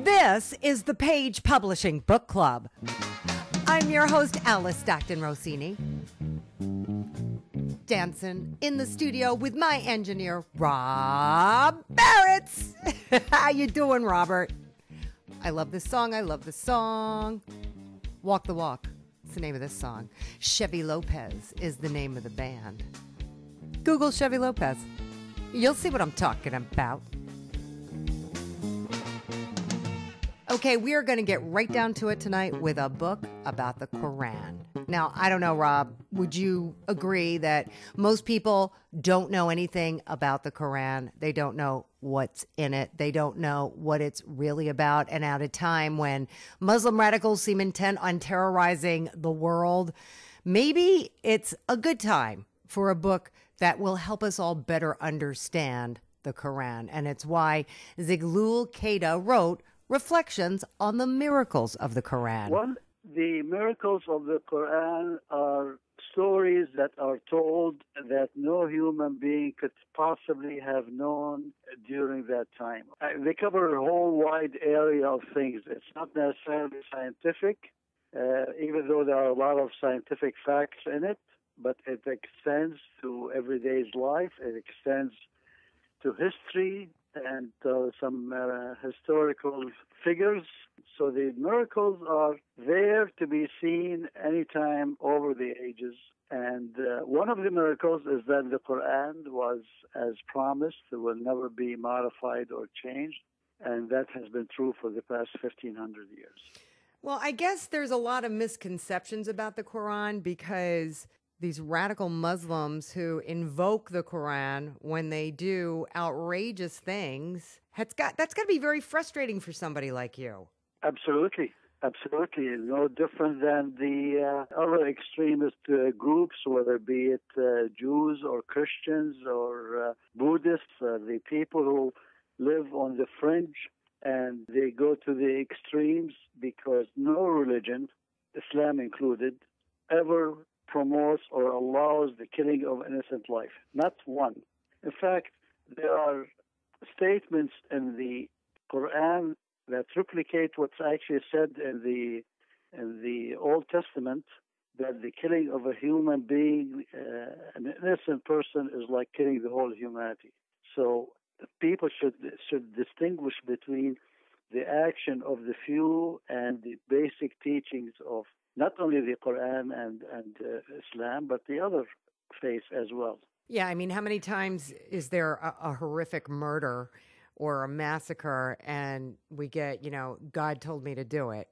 This is the Page Publishing Book Club. I'm your host, Alice Stockton Rossini. Dancing in the studio with my engineer, Rob Barretts. How you doing, Robert? I love this song. I love this song. Walk the Walk. It's the name of this song. Chevy Lopez is the name of the band. Google Chevy Lopez. You'll see what I'm talking about. Okay, we are going to get right down to it tonight with a book about the Quran. Now, I don't know, Rob, would you agree that most people don't know anything about the Quran? They don't know what's in it. They don't know what it's really about. And at a time when Muslim radicals seem intent on terrorizing the world, maybe it's a good time for a book that will help us all better understand the Quran. And it's why Zeglul Qaeda wrote Reflections on the Miracles of the Quran. Well, the miracles of the Quran are stories that are told that no human being could possibly have known during that time. They cover a whole wide area of things. It's not necessarily scientific, even though there are a lot of scientific facts in it, but it extends to everyday life. It extends to history and some historical figures. So the miracles are there to be seen anytime over the ages. And one of the miracles is that the Quran was, as promised, it will never be modified or changed. And that has been true for the past 1,500 years. Well, I guess there's a lot of misconceptions about the Quran because these radical Muslims who invoke the Quran when they do outrageous things, that's got to be very frustrating for somebody like you. Absolutely. Absolutely. No different than the other extremist groups, whether be it Jews or Christians or Buddhists, the people who live on the fringe, and they go to the extremes because no religion, Islam included, ever promotes or allows the killing of innocent life. Not one. In fact, there are statements in the Quran that replicate what's actually said in the Old Testament, that the killing of a human being, an innocent person, is like killing the whole humanity. So people should distinguish between the action of the few and the basic teachings of not only the Quran and Islam, but the other faiths as well. Yeah, I mean, how many times is there a horrific murder or a massacre and we get, God told me to do it?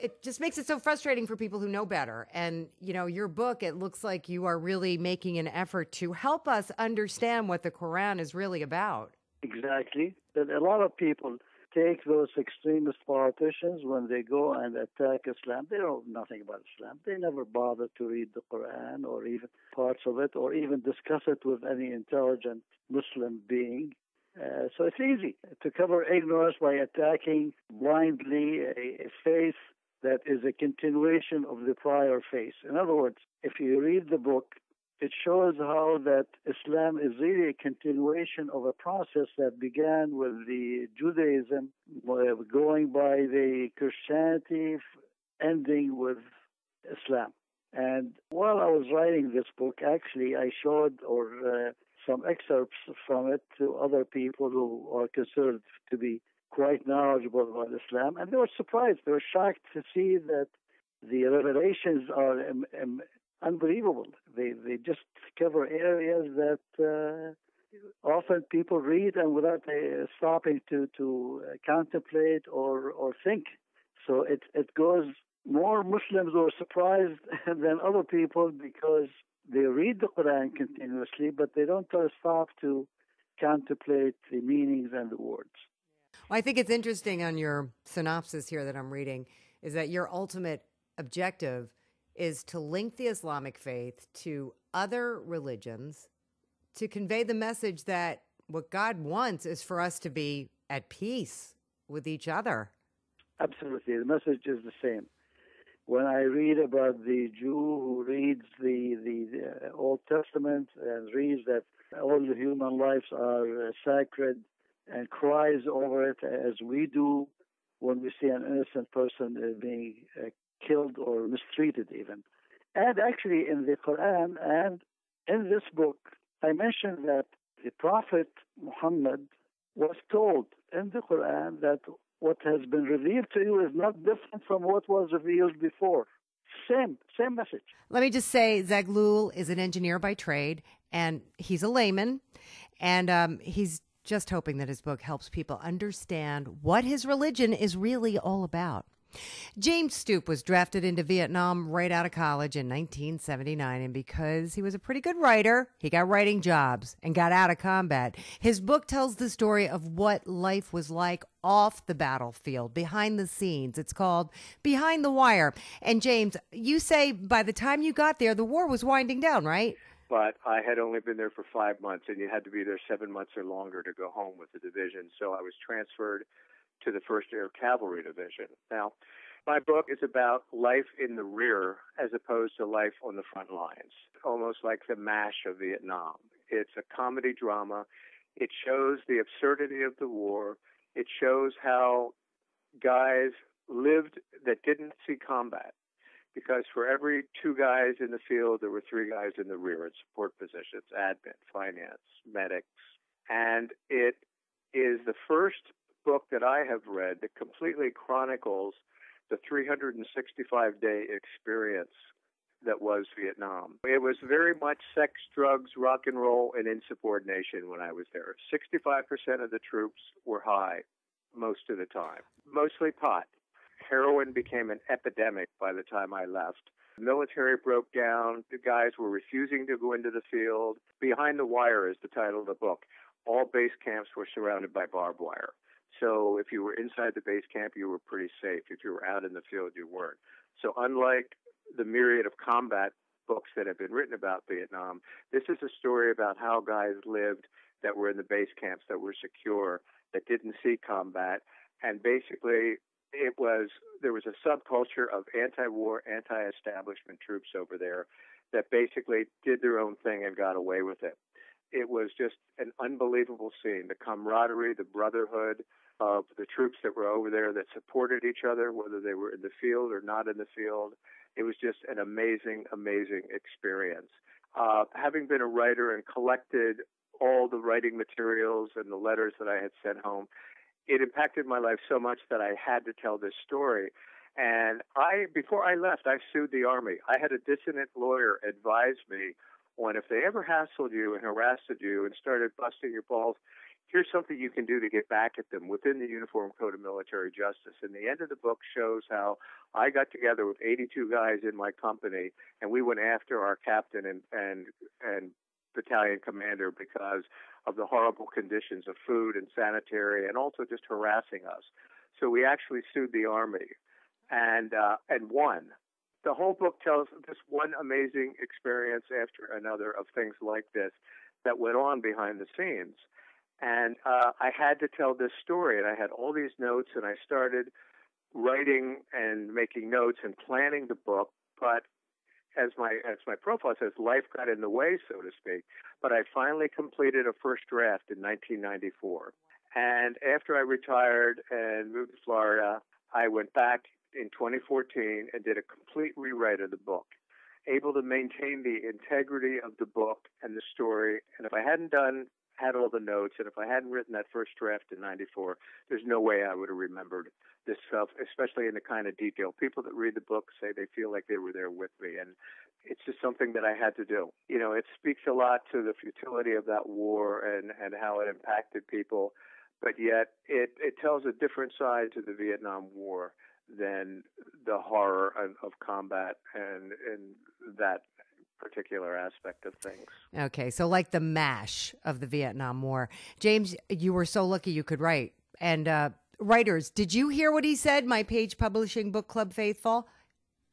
It just makes it so frustrating for people who know better. And, your book, it looks like you are really making an effort to help us understand what the Quran is really about. Exactly. But a lot of people take those extremist politicians when they go and attack Islam. They know nothing about Islam. They never bother to read the Quran or even parts of it or even discuss it with any intelligent Muslim being. So it's easy to cover ignorance by attacking blindly a faith that is a continuation of the prior faith. In other words, if you read the book, it shows how that Islam is really a continuation of a process that began with the Judaism, going by the Christianity, ending with Islam. And while I was writing this book, actually, I showed some excerpts from it to other people who are considered to be quite knowledgeable about Islam, and they were surprised. They were shocked to see that the revelations are unbelievable. They just cover areas that often people read and without stopping to contemplate or think. So it goes. More Muslims were surprised than other people because they read the Quran continuously, but they don't stop to contemplate the meanings and the words. Well, I think it's interesting on your synopsis here that I'm reading is that your ultimate objective is to link the Islamic faith to other religions to convey the message that what God wants is for us to be at peace with each other. Absolutely. The message is the same. When I read about the Jew who reads the Old Testament and reads that all the human lives are sacred and cries over it as we do, when we see an innocent person being killed or mistreated even. And actually in the Quran and in this book, I mentioned that the Prophet Muhammad was told in the Quran that what has been revealed to you is not different from what was revealed before. Same message. Let me just say, Zaghloul is an engineer by trade, and he's a layman, and he's just hoping that his book helps people understand what his religion is really all about. James Stoop was drafted into Vietnam right out of college in 1979, and because he was a pretty good writer, he got writing jobs and got out of combat. His book tells the story of what life was like off the battlefield, behind the scenes. It's called Behind the Wire. And James, you say by the time you got there, the war was winding down, right? But I had only been there for 5 months, and you had to be there 7 months or longer to go home with the division. So I was transferred to the 1st Air Cavalry Division. Now, my book is about life in the rear as opposed to life on the front lines, almost like the MASH of Vietnam. It's a comedy drama. It shows the absurdity of the war. It shows how guys lived that didn't see combat, because for every 2 guys in the field, there were 3 guys in the rear in support positions, admin, finance, medics. And it is the first book that I have read that completely chronicles the 365-day experience that was Vietnam. It was very much sex, drugs, rock and roll, and insubordination when I was there. 65% of the troops were high most of the time, mostly pot. Heroin became an epidemic by the time I left. The military broke down. The guys were refusing to go into the field. Behind the Wire is the title of the book. All base camps were surrounded by barbed wire. So if you were inside the base camp, you were pretty safe. If you were out in the field, you weren't. So unlike the myriad of combat books that have been written about Vietnam, this is a story about how guys lived that were in the base camps, that were secure, that didn't see combat. And basically, there was a subculture of anti-war, anti-establishment troops over there that basically did their own thing and got away with it. It was just an unbelievable scene. The camaraderie, the brotherhood of the troops that were over there that supported each other, whether they were in the field or not in the field. It was just an amazing, amazing experience. Having been a writer and collected all the writing materials and the letters that I had sent home, it impacted my life so much that I had to tell this story. And before I left, I sued the Army. I had a dissident lawyer advise me on if they ever hassled you and harassed you and started busting your balls, here's something you can do to get back at them within the Uniform Code of Military Justice. And the end of the book shows how I got together with 82 guys in my company, and we went after our captain and battalion commander because of the horrible conditions of food and sanitary and also just harassing us. So we actually sued the Army and won. The whole book tells this one amazing experience after another of things like this that went on behind the scenes. And I had to tell this story, and I had all these notes, and I started writing and making notes and planning the book. But as my profile says, life got in the way, so to speak. But I finally completed a first draft in 1994. And after I retired and moved to Florida, I went back in 2014 and did a complete rewrite of the book, able to maintain the integrity of the book and the story. And if I hadn't had all the notes, and if I hadn't written that first draft in 94, there's no way I would have remembered this stuff, especially in the kind of detail. People that read the book say they feel like they were there with me, and it's just something that I had to do. You know, it speaks a lot to the futility of that war and how it impacted people, but yet it tells a different side to the Vietnam War than the horror of combat and that particular aspect of things. Okay, so like the MASH of the Vietnam War. James, you were so lucky you could write. And writers, did you hear what he said, my Page Publishing Book Club faithful?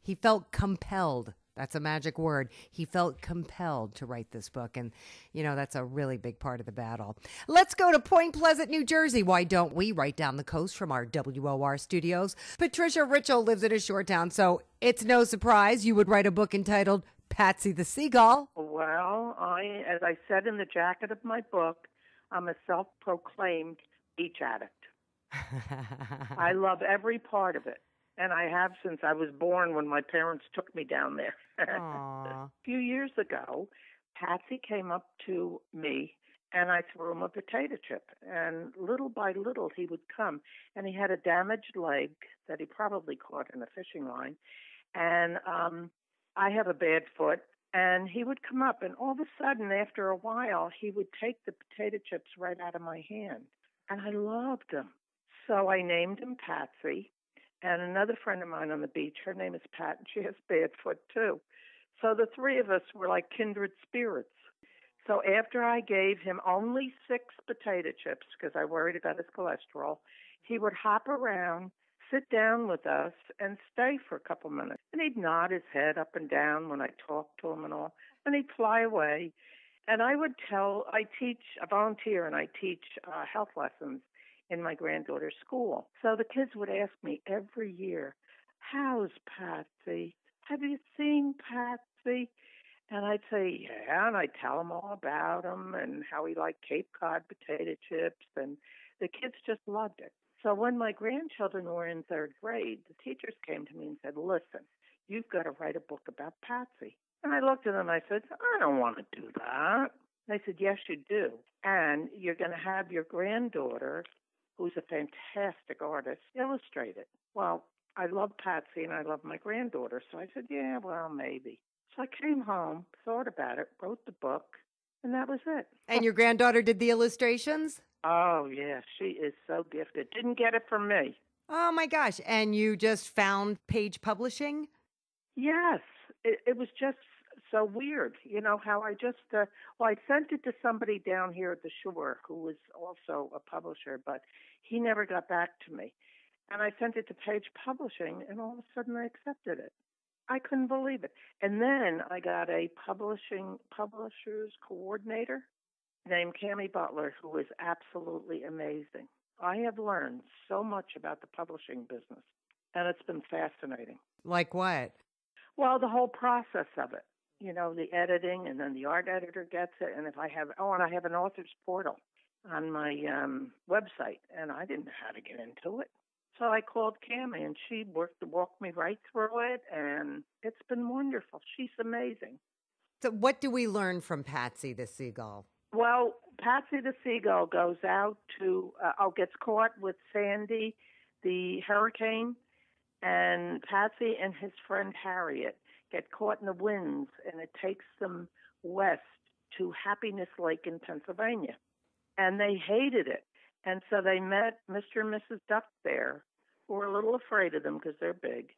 He felt compelled. That's a magic word. He felt compelled to write this book. And, you know, that's a really big part of the battle. Let's go to Point Pleasant, New Jersey. Why don't we? Right down the coast from our WOR studios. Patricia Ritchell lives in a short town, so it's no surprise you would write a book entitled Patsy the Seagull. Well, as I said in the jacket of my book, I'm a self-proclaimed beach addict. I love every part of it. And I have since I was born when my parents took me down there. Aw. A few years ago, Patsy came up to me and I threw him a potato chip. And little by little, he would come. And he had a damaged leg that he probably caught in a fishing line. And I have a bad foot. And he would come up, and all of a sudden, after a while, he would take the potato chips right out of my hand. And I loved him. So I named him Patsy. And another friend of mine on the beach, her name is Pat, and she has bad foot too. So the three of us were like kindred spirits. So after I gave him only 6 potato chips, because I worried about his cholesterol, he would hop around, sit down with us, and stay for a couple minutes. And he'd nod his head up and down when I talked to him and all, and he'd fly away. And I volunteer and I teach health lessons in my granddaughter's school. So the kids would ask me every year, how's Patsy? Have you seen Patsy? And I'd say, yeah, and I'd tell them all about him and how he liked Cape Cod potato chips, and the kids just loved it. So when my grandchildren were in 3rd grade, the teachers came to me and said, listen, you've got to write a book about Patsy. And I looked at them and I said, I don't want to do that. They said, yes, you do. And you're going to have your granddaughter, who's a fantastic artist, illustrate it. Well, I love Patsy and I love my granddaughter. So I said, yeah, well, maybe. So I came home, thought about it, wrote the book, and that was it. And your granddaughter did the illustrations? Oh, yeah, she is so gifted. Didn't get it from me. Oh, my gosh. And you just found Page Publishing? Yes. It was just so weird, how I just, I sent it to somebody down here at the shore who was also a publisher, but he never got back to me. And I sent it to Page Publishing, and all of a sudden they accepted it. I couldn't believe it. And then I got a publisher's coordinator named Cammie Butler, who is absolutely amazing. I have learned so much about the publishing business, and it's been fascinating. Like what? Well, the whole process of it, the editing, and then the art editor gets it. And I have an author's portal on my website, and I didn't know how to get into it. So I called Cammie, and she walked me right through it, and it's been wonderful. She's amazing. So what do we learn from Patsy the Seagull? Well, Patsy the Seagull goes out gets caught with Sandy, the hurricane, and Patsy and his friend Harriet get caught in the winds, and it takes them west to Happiness Lake in Pennsylvania. And they hated it. And so they met Mr. and Mrs. Duck there, who were a little afraid of them because they're big.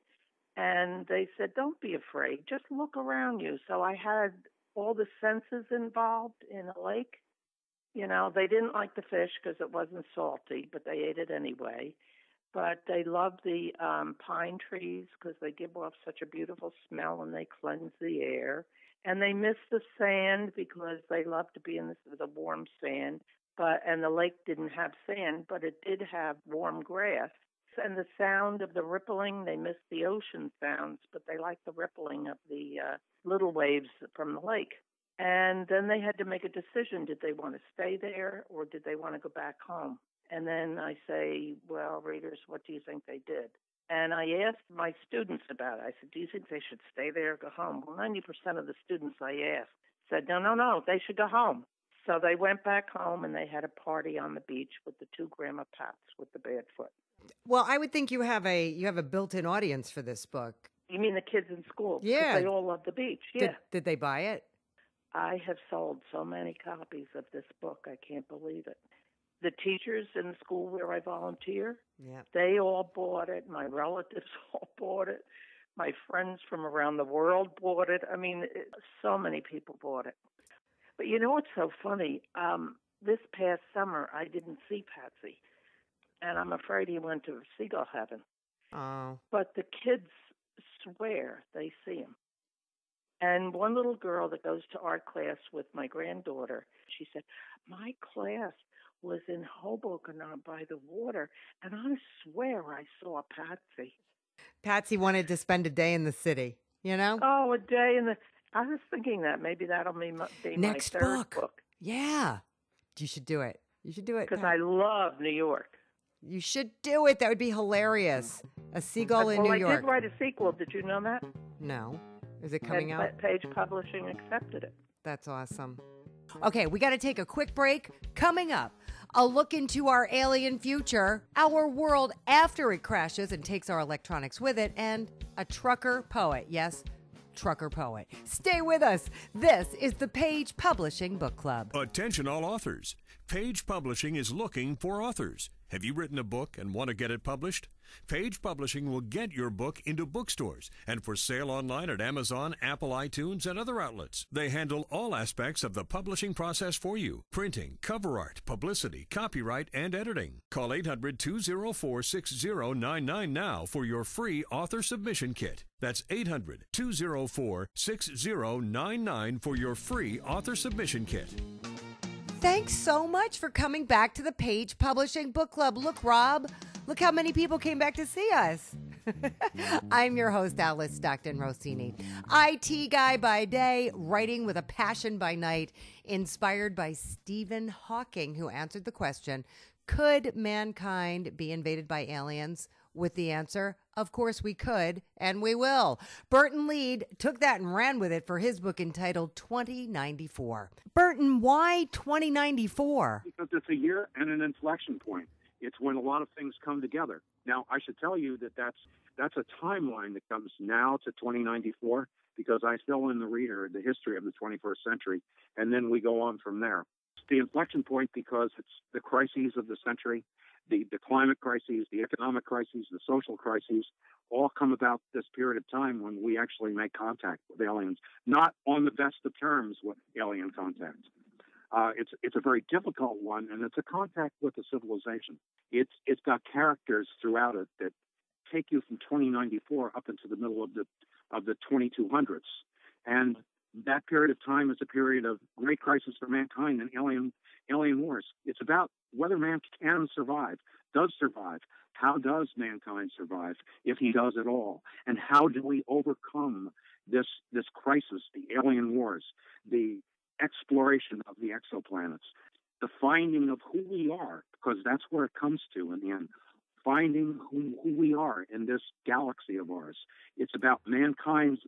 And they said, don't be afraid. Just look around you. So I had all the senses involved in a lake. They didn't like the fish because it wasn't salty, but they ate it anyway. But they loved the pine trees because they give off such a beautiful smell and they cleanse the air. And they missed the sand because they love to be in the warm sand. And the lake didn't have sand, but it did have warm grass. And the sound of the rippling, they missed the ocean sounds, but they liked the rippling of the little waves from the lake. And then they had to make a decision. Did they want to stay there or did they want to go back home? And then I say, well, readers, what do you think they did? And I asked my students about it. I said, do you think they should stay there or go home? Well, 90% of the students I asked said, no, they should go home. So they went back home and they had a party on the beach with the 2 Grandma Pats with the bad foot. Well, I would think you have a built-in audience for this book. You mean the kids in school? Yeah. Because they all love the beach. Yeah. Did they buy it? I have sold so many copies of this book. I can't believe it. The teachers in the school where I volunteer, they all bought it. My relatives all bought it. My friends from around the world bought it. I mean, so many people bought it. But you know what's so funny? This past summer, I didn't see Patsy, and I'm afraid he went to seagull heaven. Oh. But the kids swear they see him. And one little girl that goes to art class with my granddaughter, she said, my class was in Hoboken by the water, and I swear I saw Patsy. Patsy wanted to spend a day in the city, Oh, a day in the... I was thinking that maybe that'll be next my third book. Yeah. You should do it. Because I love New York. You should do it. That would be hilarious. A seagull in New I York. did write a sequel. Did you know that? No. Is it coming And out? Page Publishing accepted it. That's awesome. Okay, we got to take a quick break. Coming up, a look into our alien future, our world after it crashes and takes our electronics with it, and a trucker poet. Yes, trucker poet. Stay with us. This is the Page Publishing Book Club. Attention all authors. Page Publishing is looking for authors. Have you written a book and want to get it published? Page Publishing will get your book into bookstores and for sale online at Amazon, Apple iTunes, and other outlets. They handle all aspects of the publishing process for you. Printing, cover art, publicity, copyright, and editing. Call 800-204-6099 now for your free author submission kit. That's 800-204-6099 for your free author submission kit. Thanks so much for coming back to the Page Publishing Book Club. Look, Rob, look how many people came back to see us. I'm your host, Alice Stockton Rossini. IT guy by day, writing with a passion by night, inspired by Stephen Hawking, who answered the question, could mankind be invaded by aliens? With the answer, of course we could, and we will. Burton Lead took that and ran with it for his book entitled 2094. Burton, why 2094? Because it's a year and an inflection point. It's when a lot of things come together. Now, I should tell you that that's a timeline that comes now to 2094 because I fill in the reader the history of the 21st century, and then we go on from there. It's the inflection point because it's the crises of the century. The climate crises, the economic crises, the social crises all come about this period of time when we actually make contact with aliens, not on the best of terms with alien contact. It's a very difficult one, and it's a contact with a civilization. It's got characters throughout it that take you from 2094 up into the middle of the 2200s, and that period of time is a period of great crisis for mankind and alien wars. It's about whether man can survive, does survive. How does mankind survive if he does at all? And how do we overcome this crisis, the alien wars, the exploration of the exoplanets, the finding of who we are, because that's where it comes to in the end, finding who we are in this galaxy of ours. It's about mankind's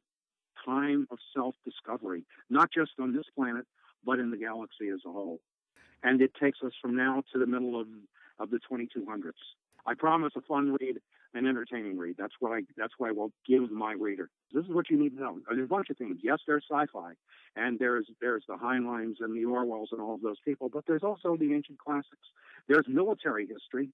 time of self-discovery, not just on this planet, but in the galaxy as a whole. And it takes us from now to the middle of the 2200s. I promise a fun read, an entertaining read. That's what I will give my reader. This is what you need to know. There's a bunch of things. Yes, there's sci-fi, and there's the Heinleins and the Orwells and all of those people, but there's also the ancient classics. There's military history.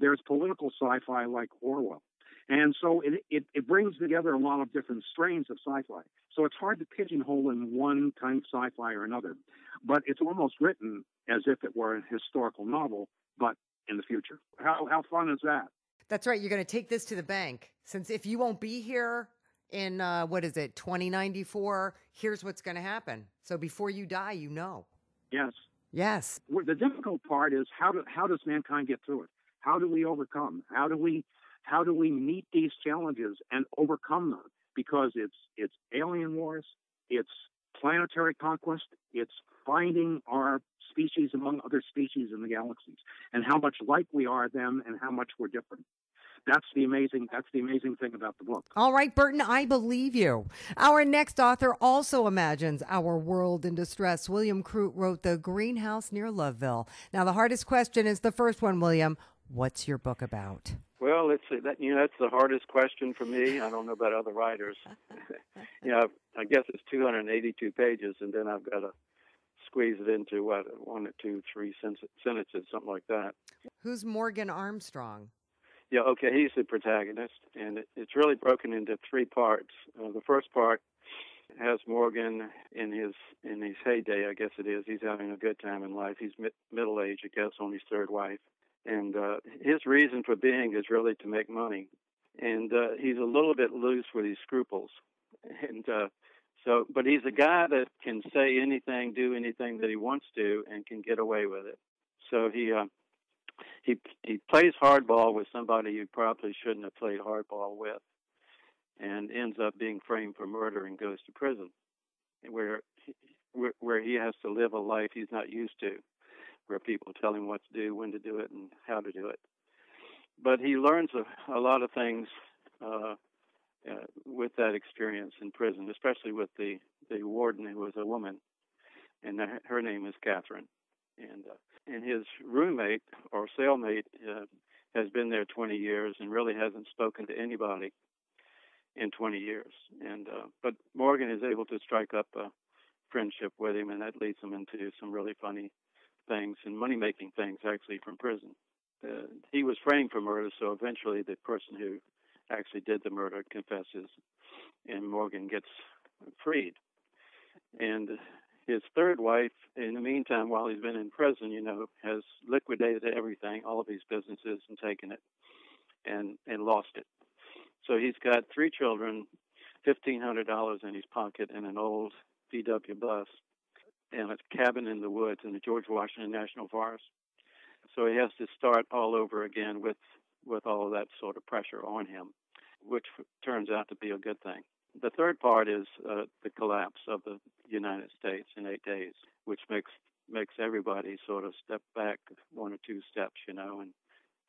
There's political sci-fi like Orwell. And so it brings together a lot of different strains of sci-fi. So it's hard to pigeonhole in one kind of sci-fi or another. But it's almost written as if it were a historical novel, but in the future. How fun is that? That's right. You're going to take this to the bank. Since if you won't be here in, 2094, here's what's going to happen. So before you die, you know. Yes. Yes. The difficult part is how does mankind get through it? How do we overcome? How do we meet these challenges and overcome them? Because it's alien wars, it's planetary conquest, it's finding our species among other species in the galaxies, and how much like we are them and how much we're different. That's the amazing thing about the book. All right, Burton, I believe you. Our next author also imagines our world in distress. William Crute wrote The Greenhouse Near Loveville. Now, the hardest question is the first one, William. What's your book about? Well, that's the hardest question for me. I don't know about other writers. I guess it's 282 pages, and then I've got to squeeze it into, 1 or 2, 3 sentences, something like that. Who's Morgan Armstrong? Yeah, okay, he's the protagonist, and it's really broken into 3 parts. The first part has Morgan in his heyday, I guess it is. He's having a good time in life. He's middle-aged, I guess, on his 3rd wife. And his reason for being is really to make money. And he's a little bit loose with his scruples. And but he's a guy that can say anything, do anything that he wants to, and can get away with it. So he plays hardball with somebody you probably shouldn't have played hardball with, and ends up being framed for murder and goes to prison, where he has to live a life he's not used to, where people tell him what to do, when to do it, and how to do it. But he learns a lot of things with that experience in prison, especially with the warden, who was a woman, and her name is Catherine. And his roommate or cellmate has been there 20 years and really hasn't spoken to anybody in 20 years. But Morgan is able to strike up a friendship with him, and that leads him into some really funny things and money-making things, actually, from prison. He was framed for murder, so eventually the person who actually did the murder confesses, and Morgan gets freed. And his third wife, in the meantime, while he's been in prison, has liquidated everything, all of his businesses, and taken it and lost it. So he's got 3 children, $1,500 in his pocket, and an old VW bus, and a cabin in the woods in the George Washington National Forest. So he has to start all over again with all of that sort of pressure on him, which turns out to be a good thing. The third part is the collapse of the United States in 8 days, which makes everybody sort of step back 1 or 2 steps, and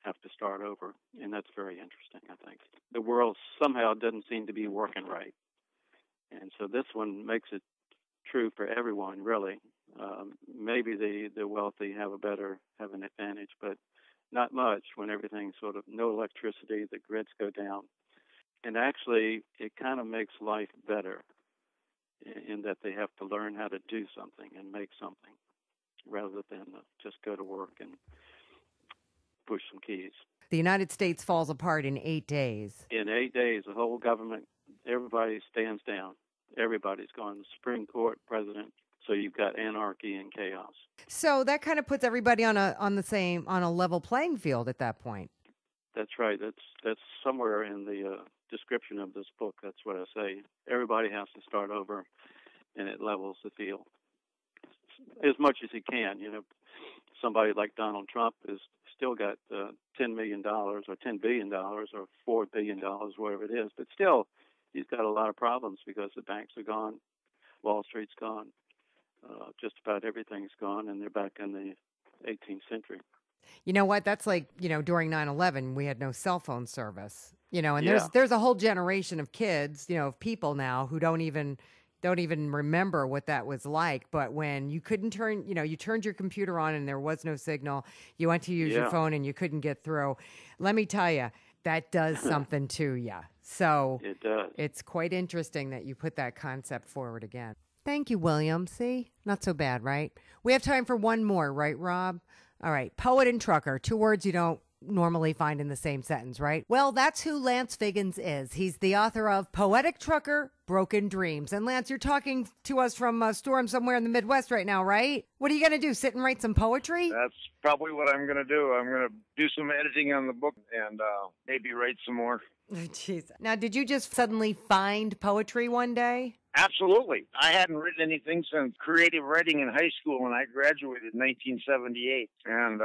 have to start over. And that's very interesting, I think. The world somehow doesn't seem to be working right. And so this one makes it true for everyone, really. Maybe the wealthy have an advantage, but not much when everything's sort of no electricity, the grids go down. And actually, it kind of makes life better in that they have to learn how to do something and make something rather than just go to work and push some keys. The United States falls apart in 8 days. In 8 days, the whole government, everybody stands down. Everybody's gone. The Supreme Court, president. So you've got anarchy and chaos. So that kind of puts everybody on a level playing field at that point. That's right. That's somewhere in the description of this book. That's what I say. Everybody has to start over, and it levels the field as much as he can. Somebody like Donald Trump has still got $10 million or $10 billion or $4 billion, whatever it is, but still he's got a lot of problems because the banks are gone, Wall Street's gone, just about everything's gone, and they're back in the 18th century. You know what? That's like, during 9/11, we had no cell phone service, and Yeah. there's a whole generation of kids, of people now who don't even remember what that was like. But when you couldn't you turned your computer on and there was no signal, you went to use your phone and you couldn't get through. Let me tell you, that does something to you. So it does. It's quite interesting that you put that concept forward again. Thank you, William. See, not so bad, right? We have time for one more, right, Rob? All right. Poet and trucker, 2 words you don't normally find in the same sentence, right? Well, that's who Lance Figgins is. He's the author of Poetic Trucker, Broken Dreams. And Lance, you're talking to us from a storm somewhere in the Midwest right now, right? What are you going to do, sit and write some poetry? That's probably what I'm going to do. I'm going to do some editing on the book and maybe write some more. Jeez. Now, did you just suddenly find poetry one day? Absolutely. I hadn't written anything since creative writing in high school when I graduated in 1978. And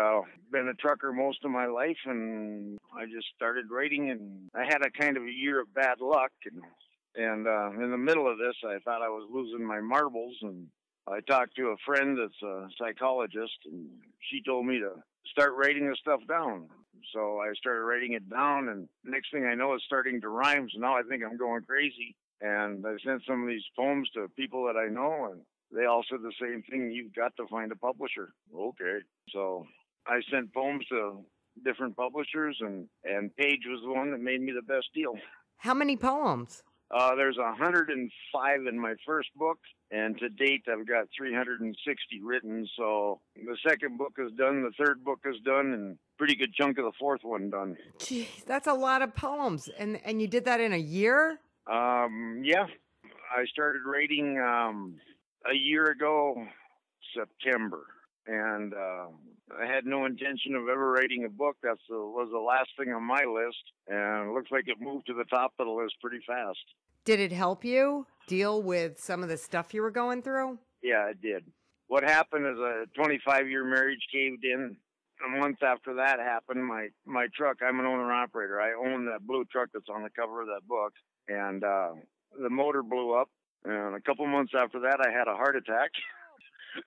been a trucker most of my life, and I just started writing, and I had a kind of a year of bad luck. And in the middle of this, I thought I was losing my marbles, and I talked to a friend that's a psychologist, and she told me to start writing this stuff down. So I started writing it down, and next thing I know, it's starting to rhyme. So now I think I'm going crazy. And I sent some of these poems to people that I know, and they all said the same thing. You've got to find a publisher. Okay. So I sent poems to different publishers, and Page was the one that made me the best deal. How many poems? There's 105 in my first book, and to date I've got 360 written. So the second book is done, the third book is done, and pretty good chunk of the fourth one done. Jeez, that's a lot of poems. And you did that in a year? Yeah. I started writing a year ago, September, and I had no intention of ever writing a book. That was the last thing on my list, and it looks like it moved to the top of the list pretty fast. Did it help you deal with some of the stuff you were going through? Yeah, it did. What happened is a 25-year marriage caved in. A month after that happened, my truck, I'm an owner-operator. I own that blue truck that's on the cover of that book, and the motor blew up. And a couple months after that, I had a heart attack.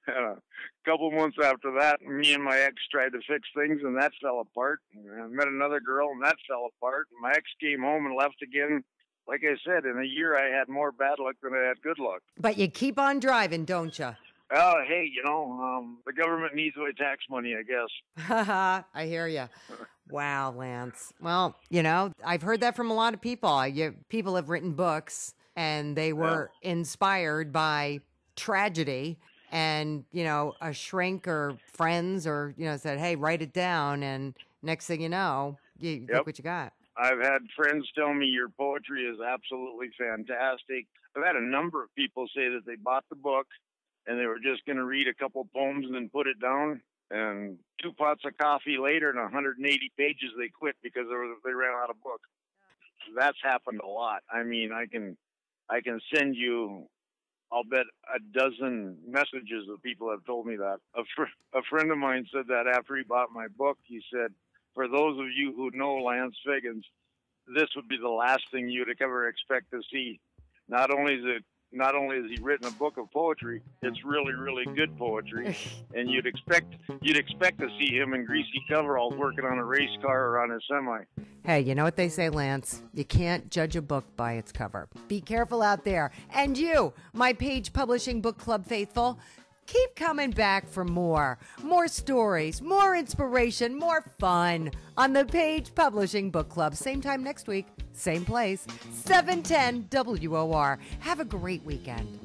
And a couple months after that, me and my ex tried to fix things, and that fell apart. And I met another girl, and that fell apart. And my ex came home and left again. Like I said, in a year, I had more bad luck than I had good luck. But you keep on driving, don't you? Oh, hey, the government needs my tax money, I guess. I hear you. Wow, Lance. Well, I've heard that from a lot of people. People have written books, and they were inspired by tragedy. And, a shrink or friends or, said, hey, write it down. And next thing you know, look what you got. I've had friends tell me your poetry is absolutely fantastic. I've had a number of people say that they bought the book and they were just going to read a couple poems and then put it down. And 2 pots of coffee later and 180 pages, they quit because they ran out of book. That's happened a lot. I mean, I can send you, I'll bet, a dozen messages of people have told me that. A friend of mine said that after he bought my book. He said, for those of you who know Lance Figgins, this would be the last thing you'd ever expect to see. Not only has he written a book of poetry, it's really, really good poetry, and you'd expect to see him in greasy coveralls working on a race car or on a semi. Hey, you know what they say, Lance? You can't judge a book by its cover. Be careful out there. And you, my Page Publishing Book Club faithful, keep coming back for more stories, more inspiration, more fun on the Page Publishing Book Club. Same time next week, same place, 710 WOR. Have a great weekend.